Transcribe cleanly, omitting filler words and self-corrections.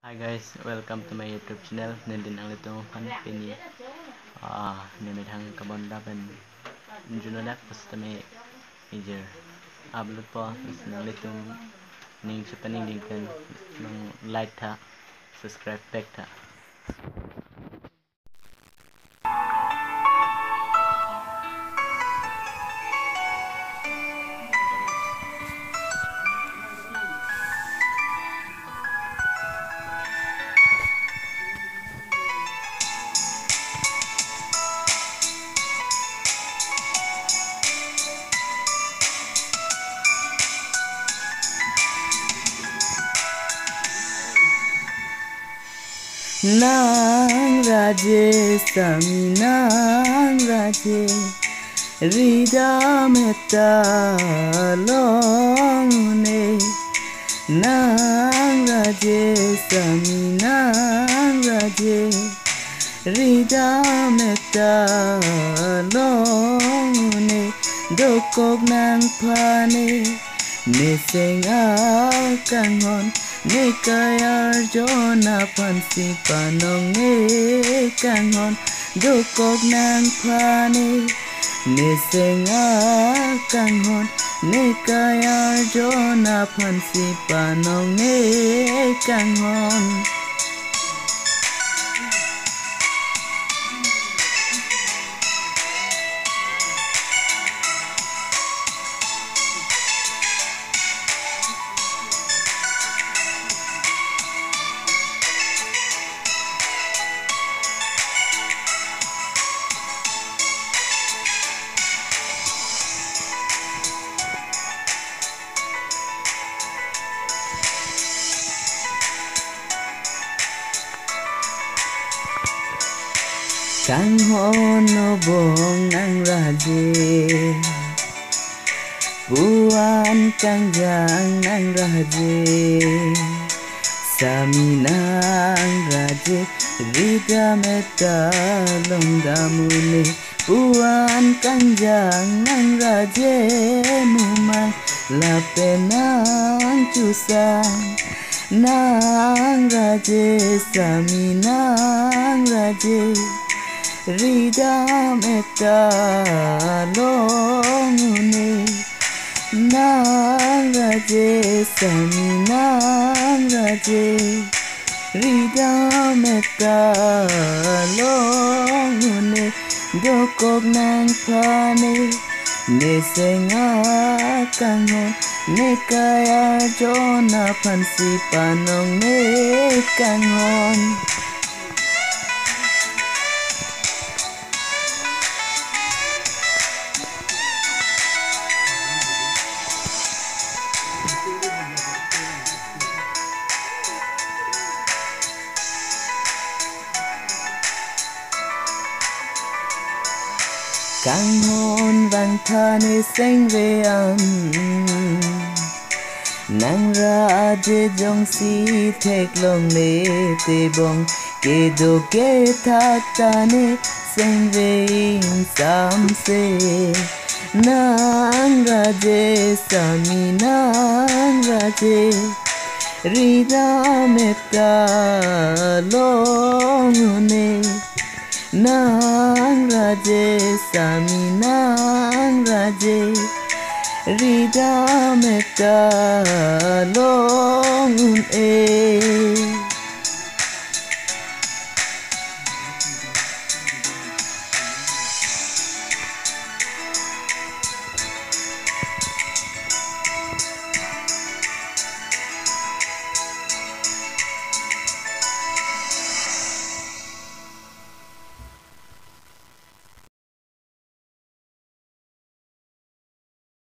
Hi guys, welcome to my YouTube channel. Nandin ang litong pini nimithang kabon dapen junodak basta may major upload po basta nang litong ning sa paningdingkan ng like ta subscribe back ta. Nang Raje Sami Nang Raje Rida Metta Longune Nang Raje Sami Nang Raje Rida Metta Longune Dokok Nang Pane Nising Akangon Nikayar Jona Pansi Panong Nikangon Dukog Nang Pane Nising Akangon Nikayar Jona Pansi Panong Nikangon Kang hono bong nang raje Buan kang jang nang raje Sami nang raje Rida meta long damune Buan kang jang nang raje Mumang lape nang cusang Nang raje Sami nang raje Rida metta longune Nang raje Sami nang raje Rida metta longune Dokok nang pane Nising akangon Nikaya jona pansi panong nikangon Kang hôn vang thane xanh về âm Nang ra de jong si thek long le te bong Ke do ke thak tane xanh về in sam se Nang ra de Sami nang ra de Rida metta longune Nang raje Sami nang raje Rida metta longun